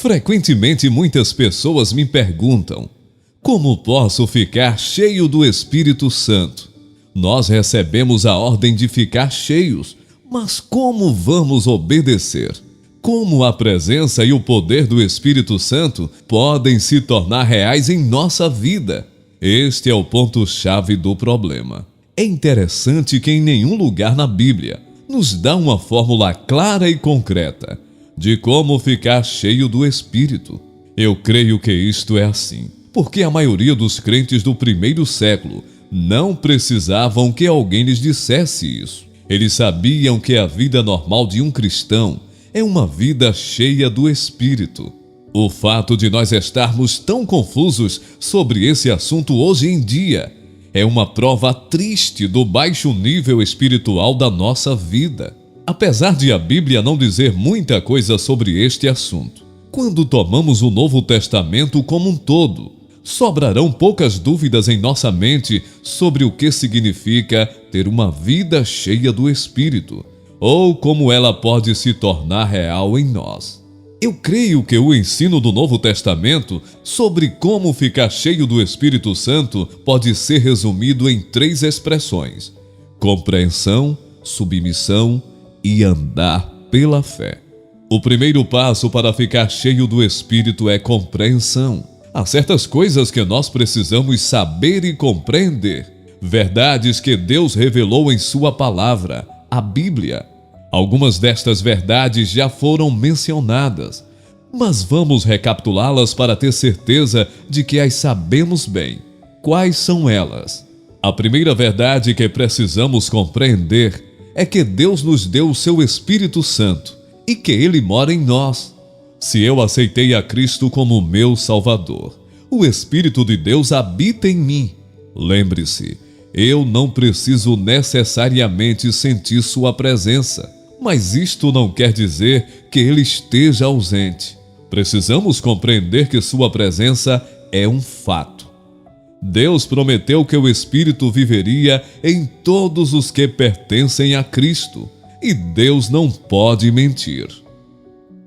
Frequentemente muitas pessoas me perguntam: como posso ficar cheio do Espírito Santo? Nós recebemos a ordem de ficar cheios, mas como vamos obedecer? Como a presença e o poder do Espírito Santo podem se tornar reais em nossa vida? Este é o ponto-chave do problema. É interessante que em nenhum lugar na Bíblia nos dá uma fórmula clara e concreta de como ficar cheio do Espírito. Eu creio que isto é assim, porque a maioria dos crentes do primeiro século não precisavam que alguém lhes dissesse isso. Eles sabiam que a vida normal de um cristão é uma vida cheia do Espírito. O fato de nós estarmos tão confusos sobre esse assunto hoje em dia é uma prova triste do baixo nível espiritual da nossa vida. Apesar de a Bíblia não dizer muita coisa sobre este assunto, quando tomamos o Novo Testamento como um todo, sobrarão poucas dúvidas em nossa mente sobre o que significa ter uma vida cheia do Espírito, ou como ela pode se tornar real em nós. Eu creio que o ensino do Novo Testamento sobre como ficar cheio do Espírito Santo pode ser resumido em 3 expressões: compreensão, submissão e andar pela fé. O primeiro passo para ficar cheio do Espírito é compreensão. Há certas coisas que nós precisamos saber e compreender, verdades que Deus revelou em sua palavra, a Bíblia. Algumas destas verdades já foram mencionadas, mas vamos recapitulá-las para ter certeza de que as sabemos bem. Quais são elas? A primeira verdade que precisamos compreender é que Deus nos deu o seu Espírito Santo e que Ele mora em nós. Se eu aceitei a Cristo como meu Salvador, o Espírito de Deus habita em mim. Lembre-se, eu não preciso necessariamente sentir sua presença, mas isto não quer dizer que Ele esteja ausente. Precisamos compreender que sua presença é um fato. Deus prometeu que o Espírito viveria em todos os que pertencem a Cristo, e Deus não pode mentir.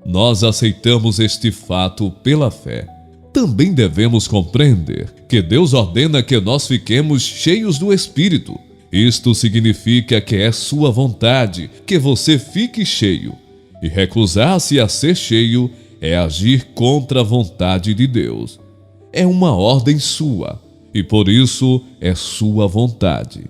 Nós aceitamos este fato pela fé. Também devemos compreender que Deus ordena que nós fiquemos cheios do Espírito. Isto significa que é sua vontade que você fique cheio, e recusar-se a ser cheio é agir contra a vontade de Deus. É uma ordem sua, e por isso é sua vontade.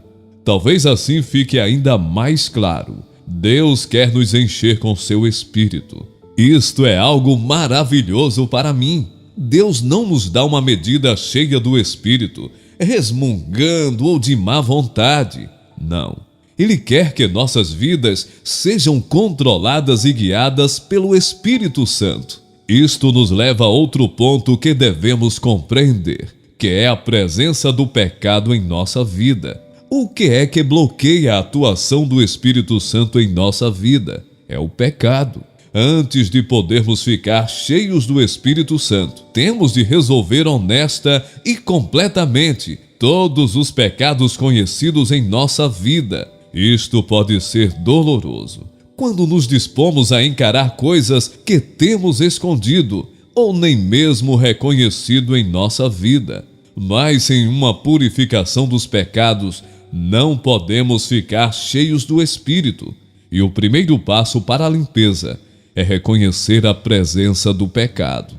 Talvez assim fique ainda mais claro: Deus quer nos encher com seu Espírito. Isto é algo maravilhoso para mim. Deus não nos dá uma medida cheia do Espírito, resmungando ou de má vontade. Não. Ele quer que nossas vidas sejam controladas e guiadas pelo Espírito Santo. Isto nos leva a outro ponto que devemos compreender, que é a presença do pecado em nossa vida. O que é que bloqueia a atuação do Espírito Santo em nossa vida? É o pecado. Antes de podermos ficar cheios do Espírito Santo, temos de resolver honesta e completamente todos os pecados conhecidos em nossa vida. Isto pode ser doloroso quando nos dispomos a encarar coisas que temos escondido ou nem mesmo reconhecido em nossa vida. Mas sem uma purificação dos pecados, não podemos ficar cheios do Espírito. E o primeiro passo para a limpeza é reconhecer a presença do pecado.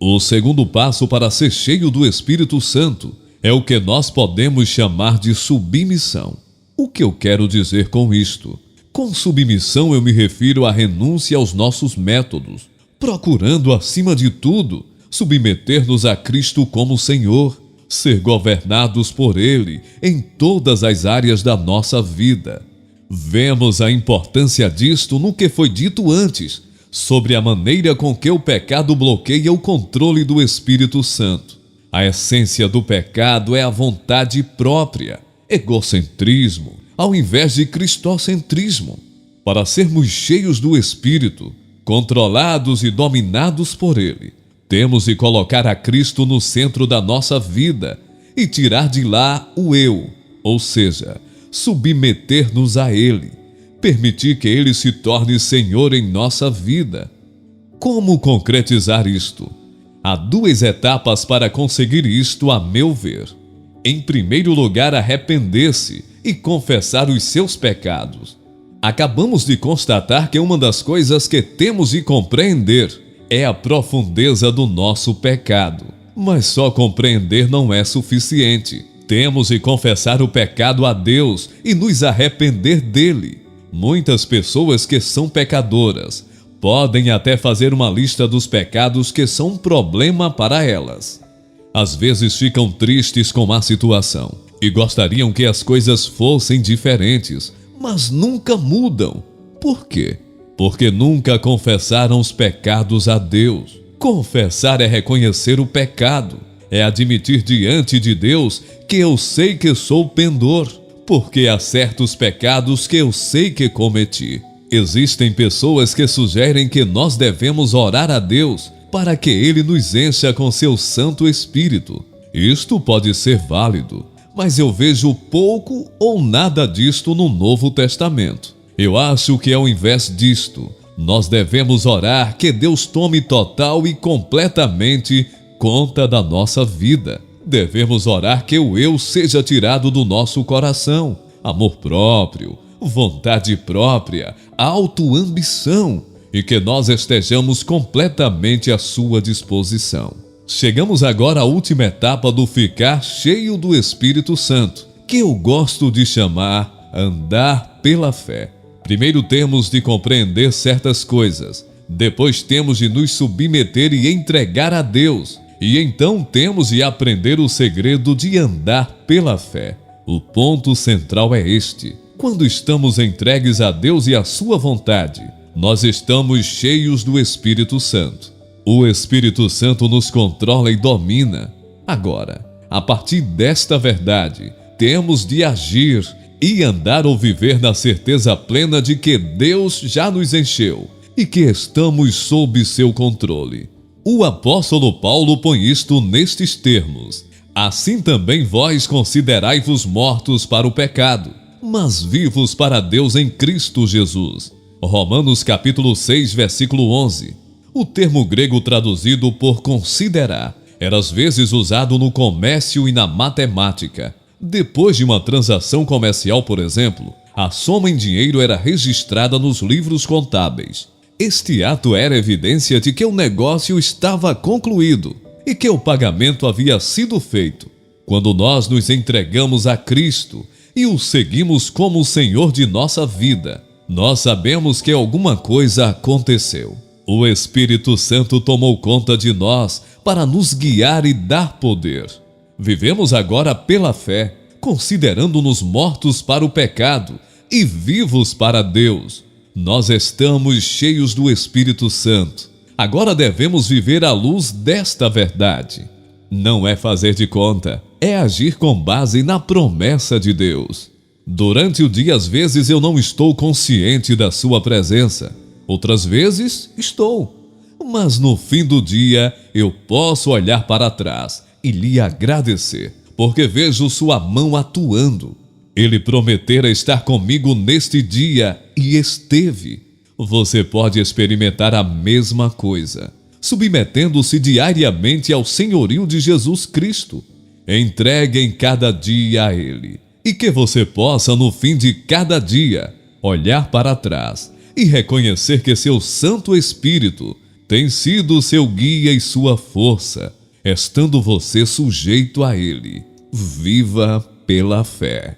O segundo passo para ser cheio do Espírito Santo é o que nós podemos chamar de submissão. O que eu quero dizer com isto? Com submissão eu me refiro à renúncia aos nossos métodos, procurando, acima de tudo, submeter-nos a Cristo como Senhor, ser governados por Ele em todas as áreas da nossa vida. Vemos a importância disto no que foi dito antes, sobre a maneira com que o pecado bloqueia o controle do Espírito Santo. A essência do pecado é a vontade própria, egocentrismo, ao invés de cristocentrismo. Para sermos cheios do Espírito, controlados e dominados por Ele, temos de colocar a Cristo no centro da nossa vida e tirar de lá o eu, ou seja, submeter-nos a Ele, permitir que Ele se torne Senhor em nossa vida. Como concretizar isto? Há duas etapas para conseguir isto, a meu ver. Em primeiro lugar, arrepender-se e confessar os seus pecados. Acabamos de constatar que uma das coisas que temos de compreender é a profundeza do nosso pecado. Mas só compreender não é suficiente. Temos de confessar o pecado a Deus e nos arrepender dele. Muitas pessoas que são pecadoras podem até fazer uma lista dos pecados que são um problema para elas. Às vezes ficam tristes com a situação e gostariam que as coisas fossem diferentes, mas nunca mudam. Por quê? Porque nunca confessaram os pecados a Deus. Confessar é reconhecer o pecado, é admitir diante de Deus que eu sei que sou pendor, porque há certos pecados que eu sei que cometi. Existem pessoas que sugerem que nós devemos orar a Deus para que Ele nos encha com seu Santo Espírito. Isto pode ser válido, mas eu vejo pouco ou nada disto no Novo Testamento. Eu acho que ao invés disto, nós devemos orar que Deus tome total e completamente conta da nossa vida. Devemos orar que o eu seja tirado do nosso coração, amor próprio, vontade própria, autoambição, e que nós estejamos completamente à sua disposição. Chegamos agora à última etapa do ficar cheio do Espírito Santo, que eu gosto de chamar andar pela fé. Primeiro temos de compreender certas coisas, depois temos de nos submeter e entregar a Deus, e então temos de aprender o segredo de andar pela fé. O ponto central é este: quando estamos entregues a Deus e à sua vontade, nós estamos cheios do Espírito Santo. O Espírito Santo nos controla e domina. Agora, a partir desta verdade, temos de agir e andar ou viver na certeza plena de que Deus já nos encheu e que estamos sob seu controle. O apóstolo Paulo põe isto nestes termos: assim também vós considerai-vos mortos para o pecado, mas vivos para Deus em Cristo Jesus. Romanos capítulo 6, versículo 11. O termo grego traduzido por considerar era às vezes usado no comércio e na matemática. Depois de uma transação comercial, por exemplo, a soma em dinheiro era registrada nos livros contábeis. Este ato era evidência de que o negócio estava concluído e que o pagamento havia sido feito. Quando nós nos entregamos a Cristo e o seguimos como o Senhor de nossa vida, nós sabemos que alguma coisa aconteceu. O Espírito Santo tomou conta de nós para nos guiar e dar poder. Vivemos agora pela fé, considerando-nos mortos para o pecado e vivos para Deus. Nós estamos cheios do Espírito Santo. Agora devemos viver à luz desta verdade. Não é fazer de conta, é agir com base na promessa de Deus. Durante o dia, às vezes, eu não estou consciente da sua presença. Outras vezes, estou. Mas no fim do dia, eu posso olhar para trás e lhe agradecer, porque vejo sua mão atuando. Ele prometera estar comigo neste dia e esteve. Você pode experimentar a mesma coisa, submetendo-se diariamente ao senhorio de Jesus Cristo. Entregue em cada dia a Ele, e que você possa, no fim de cada dia, olhar para trás e reconhecer que seu Santo Espírito tem sido seu guia e sua força, estando você sujeito a Ele. Viva pela fé.